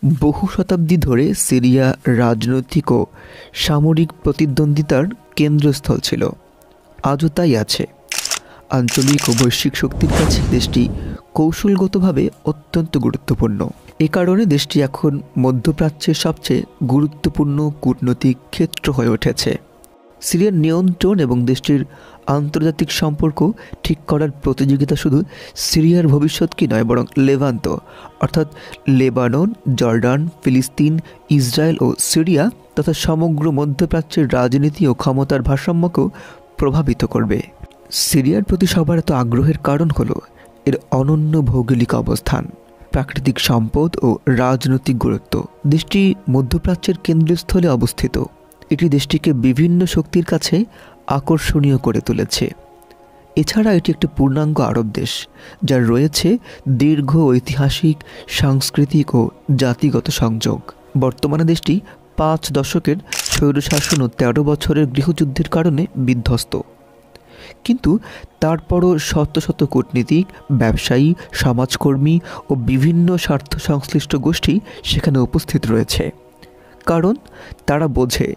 বহু শতাব্দী ধরে সিরিয়া রাজনৈতিক ও সামরিক প্রতিদ্বন্দ্বিতার কেন্দ্রস্থল ছিল, আজও তাই আছে। আঞ্চলিক ও বৈশ্বিক শক্তির কাছে দেশটি কৌশলগতভাবে অত্যন্ত গুরুত্বপূর্ণ। এ কারণে দেশটি এখন মধ্যপ্রাচ্যের সবচেয়ে গুরুত্বপূর্ণ কূটনৈতিক ক্ষেত্র হয়ে উঠেছে। সিরিয়ার নিয়ন্ত্রণ এবং দেশটির আন্তর্জাতিক সম্পর্ক ঠিক করার প্রতিযোগিতা শুধু সিরিয়ার ভবিষ্যৎ নয়, বরং লেভান্ত অর্থাৎ লেবানন, জর্ডান, ফিলিস্তিন, ইসরায়েল ও সিরিয়া তথা সমগ্র মধ্যপ্রাচ্যের রাজনীতি ও ক্ষমতার ভারসাম্যকেও প্রভাবিত করবে। সিরিয়ার প্রতি সবার এত আগ্রহের কারণ হলো এর অনন্য ভৌগোলিক অবস্থান, প্রাকৃতিক সম্পদ ও রাজনৈতিক গুরুত্ব। দেশটি মধ্যপ্রাচ্যের কেন্দ্রস্থলে অবস্থিত। এটি দেশটিকে বিভিন্ন শক্তির কাছে আকর্ষণীয় করে তুলেছে। এছাড়া এটি একটি পূর্ণাঙ্গ আরব দেশ, যার রয়েছে দীর্ঘ ঐতিহাসিক, সাংস্কৃতিক ও জাতিগত সংযোগ। বর্তমানে দেশটি 5 দশকের স্বৈরশাসন ও 13 বছরের গৃহযুদ্ধের কারণে বিধ্বস্ত, কিন্তু তারপরও শত শত কূটনীতিক, ব্যবসায়ী, সমাজকর্মী ও বিভিন্ন স্বার্থ সংশ্লিষ্ট গোষ্ঠী সেখানে উপস্থিত রয়েছে। কারণ তারা বোঝে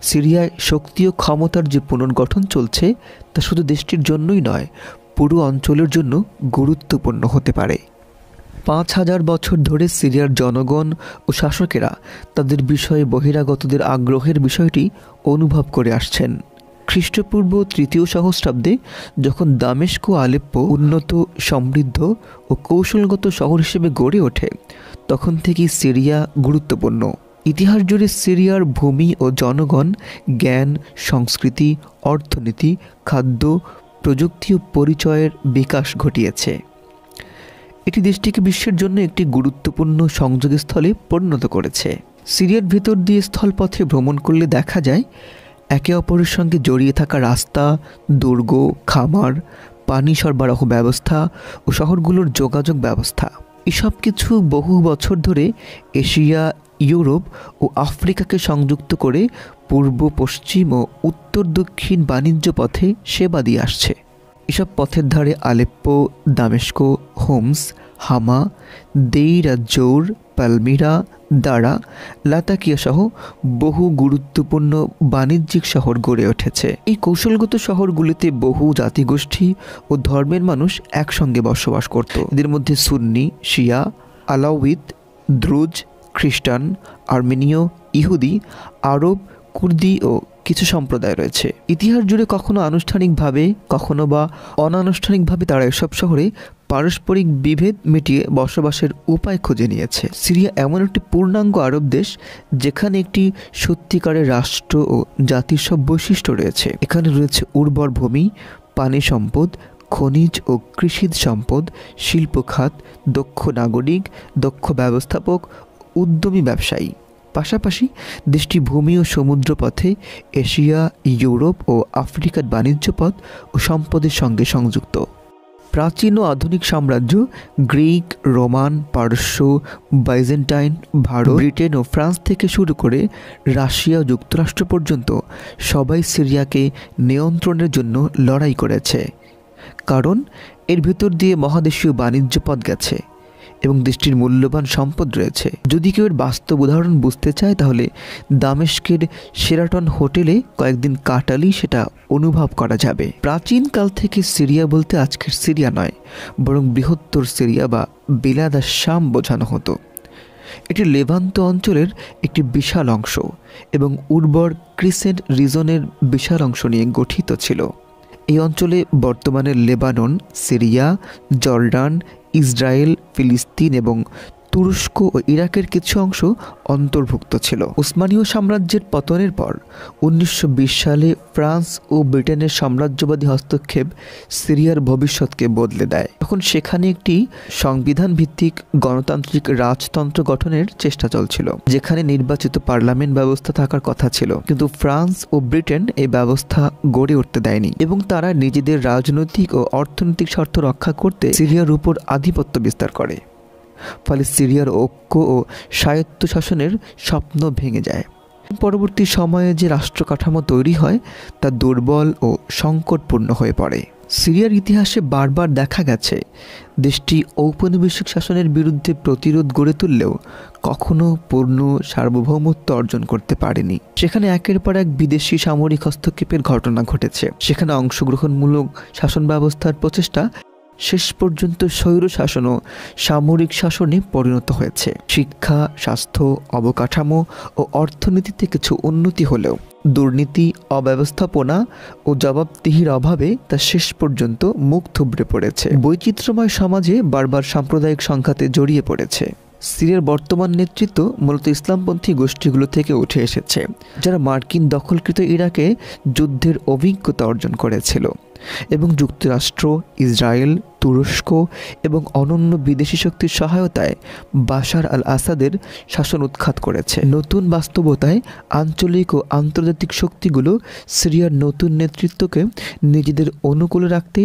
সিরিয়ায় শক্তি ও ক্ষমতার যে পুনর্গঠন চলছে তা শুধু দেশটির জন্যই নয়, পুরো অঞ্চলের জন্য গুরুত্বপূর্ণ হতে পারে। 5000 বছর ধরে সিরিয়ার জনগণ ও শাসকেরা তাদের বিষয়ে বহিরাগতদের আগ্রহের বিষয়টি অনুভব করে আসছেন। খ্রিস্টপূর্ব 3য় সহস্রাব্দে যখন দামেস্ক ও আলেপ্পো উন্নত, সমৃদ্ধ ও কৌশলগত শহর হিসেবে গড়ে ওঠে, তখন থেকেই সিরিয়া গুরুত্বপূর্ণ। ইতিহাস জুড়ে সিরিয়ার ভূমি ও জনগণ জ্ঞান, সংস্কৃতি, অর্থনীতি, খাদ্য, প্রযুক্তি ও পরিচয়ের বিকাশ ঘটিয়েছে। এটি দেশটিকে বিশ্বের জন্য একটি গুরুত্বপূর্ণ সংযোগস্থলে পরিণত করেছে। সিরিয়ার ভেতর দিয়ে স্থলপথে ভ্রমণ করলে দেখা যায় একে অপরের সঙ্গে জড়িয়ে থাকা রাস্তা, দুর্গ, খামার, পানি সরবরাহ ব্যবস্থা ও শহরগুলোর যোগাযোগ ব্যবস্থা। এসব কিছু বহু বছর ধরে এশিয়া, ইউরোপ ও আফ্রিকাকে সংযুক্ত করে পূর্ব, পশ্চিম ও উত্তর দক্ষিণ বাণিজ্য পথে সেবা দিয়ে আসছে। এসব পথের ধারে আলেপ্পো, দামেস্ক, হোমস, হামা, দেইর আজ-জোর, পালমিরা, দারা, লাতাকিয়া সহ বহু গুরুত্বপূর্ণ বাণিজ্যিক শহর গড়ে উঠেছে। এই কৌশলগত শহরগুলিতে বহু জাতিগোষ্ঠী ও ধর্মের মানুষ একসঙ্গে বসবাস করত। এদের মধ্যে সুন্নি, শিয়া, আলাউইত, দ্রুজ, খ্রিস্টান, আর্মেনীয়, ইহুদি, আরব, কুর্দি ও কিছু সম্প্রদায় রয়েছে। ইতিহাস জুড়ে কখনো আনুষ্ঠানিকভাবে, কখনো বা অনানুষ্ঠানিকভাবে তারা এসব শহরে পারস্পরিক বিভেদ মিটিয়ে বসবাসের উপায় খুঁজে নিয়েছে। সিরিয়া এমন একটি পূর্ণাঙ্গ আরব দেশ যেখানে একটি সত্যিকারের রাষ্ট্র ও জাতির সব বৈশিষ্ট্য রয়েছে। এখানে রয়েছে উর্বর ভূমি, পানি সম্পদ, খনিজ ও কৃষিজ সম্পদ, শিল্প খাত, দক্ষ নাগরিক, দক্ষ ব্যবস্থাপক, উদ্যমী ব্যবসায়ী। পাশাপাশি দেশটি ভূমি ও সমুদ্র পথে এশিয়া, ইউরোপ ও আফ্রিকার বাণিজ্য পথ ও সম্পদের সঙ্গে সংযুক্ত। প্রাচীন ও আধুনিক সাম্রাজ্য গ্রিক, রোমান, পারস্য, বাইজেন্টাইন, ভারত, ব্রিটেন ও ফ্রান্স থেকে শুরু করে রাশিয়া ও যুক্তরাষ্ট্র পর্যন্ত সবাই সিরিয়াকে নিয়ন্ত্রণের জন্য লড়াই করেছে। কারণ এর ভেতর দিয়ে মহাদেশীয় বাণিজ্য পথ গেছে এবং দেশটির মূল্যবান সম্পদ রয়েছে। যদি কেউ এর বাস্তব উদাহরণ বুঝতে চায় তাহলে দামেস্কের শেরাটন হোটেলে কয়েকদিন কাটালেই সেটা অনুভব করা যাবে। প্রাচীনকাল থেকে সিরিয়া বলতে আজকের সিরিয়া নয়, বরং বৃহত্তর সিরিয়া বা বিলাদ আশ-শাম বোঝানো হতো। এটি লেভান্ত অঞ্চলের একটি বিশাল অংশ এবং উর্বর ক্রিসেন্ট রিজনের বিশাল অংশ নিয়ে গঠিত ছিল। এই অঞ্চলে বর্তমানে লেবানন, সিরিয়া, জর্ডান, ইসরায়েল, ফিলিস্তিন এবং তুরস্ক ও ইরাকের কিছু অংশ অন্তর্ভুক্ত ছিল। উসমানীয় সাম্রাজ্যের পতনের পর 1920 সালে ফ্রান্স ও ব্রিটেনের সাম্রাজ্যবাদী হস্তক্ষেপ সিরিয়ার ভবিষ্যৎকে বদলে দেয়। তখন সেখানে একটি সংবিধান ভিত্তিক গণতান্ত্রিক রাজতন্ত্র গঠনের চেষ্টা চলছিল, যেখানে নির্বাচিত পার্লামেন্ট ব্যবস্থা থাকার কথা ছিল, কিন্তু ফ্রান্স ও ব্রিটেন এই ব্যবস্থা গড়ে উঠতে দেয়নি এবং তারা নিজেদের রাজনৈতিক ও অর্থনৈতিক স্বার্থ রক্ষা করতে সিরিয়ার উপর আধিপত্য বিস্তার করে। ফলে সিরিয়ার ঐক্য ও স্বায়ত্তশাসনের স্বপ্ন ভেঙে যায়। পরবর্তী সময়ে যে রাষ্ট্র কাঠামো তৈরি হয় তা দুর্বল ও সংকটপূর্ণ হয়ে পড়ে। সিরিয়ার ইতিহাসে বারবার দেখা গেছে দেশটি ঔপনিবেশিক শাসনের বিরুদ্ধে প্রতিরোধ গড়ে তুললেও কখনো পূর্ণ সার্বভৌমত্ব অর্জন করতে পারেনি। সেখানে একের পর এক বিদেশি সামরিক হস্তক্ষেপের ঘটনা ঘটেছে। সেখানে অংশগ্রহণমূলক শাসন ব্যবস্থার প্রচেষ্টা শেষ পর্যন্ত স্বৈর শাসন ও সামরিক শাসনে পরিণত হয়েছে। শিক্ষা, স্বাস্থ্য, অবকাঠামো ও অর্থনীতিতে কিছু উন্নতি হলেও দুর্নীতি, অব্যবস্থাপনা ও জবাবদিহির অভাবে তা শেষ পর্যন্ত মুখ থুবড়ে পড়েছে। বৈচিত্র্যময় সমাজে বারবার সাম্প্রদায়িক সংঘাতে জড়িয়ে পড়েছে। সিরিয়ার বর্তমান নেতৃত্ব মূলত ইসলামপন্থী গোষ্ঠীগুলো থেকে উঠে এসেছে, যারা মার্কিন দখলকৃত ইরাকে যুদ্ধের অভিজ্ঞতা অর্জন করেছিল এবং যুক্তরাষ্ট্র, ইসরায়েল, তুরস্ক এবং অনন্য বিদেশি শক্তির সহায়তায় বাশার আল আসাদের শাসন উৎখাত করেছে। নতুন বাস্তবতায় আঞ্চলিক ও আন্তর্জাতিক শক্তিগুলো সিরিয়ার নতুন নেতৃত্বকে নিজেদের অনুকূলে রাখতে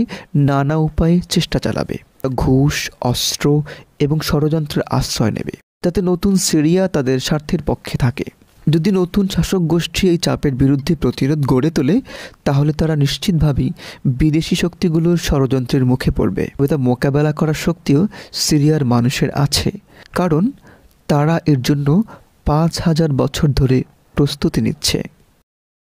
নানা উপায়ে চেষ্টা চালাবে। ঘুষ, অস্ত্র এবং ষড়যন্ত্রের আশ্রয় নেবে, যাতে নতুন সিরিয়া তাদের স্বার্থের পক্ষে থাকে। যদি নতুন শাসক গোষ্ঠী এই চাপের বিরুদ্ধে প্রতিরোধ গড়ে তোলে, তাহলে তারা নিশ্চিতভাবেই বিদেশি শক্তিগুলোর ষড়যন্ত্রের মুখে পড়বে। তা মোকাবেলা করার শক্তিও সিরিয়ার মানুষের আছে, কারণ তারা এর জন্য ৫,০০০ বছর ধরে প্রস্তুতি নিচ্ছে।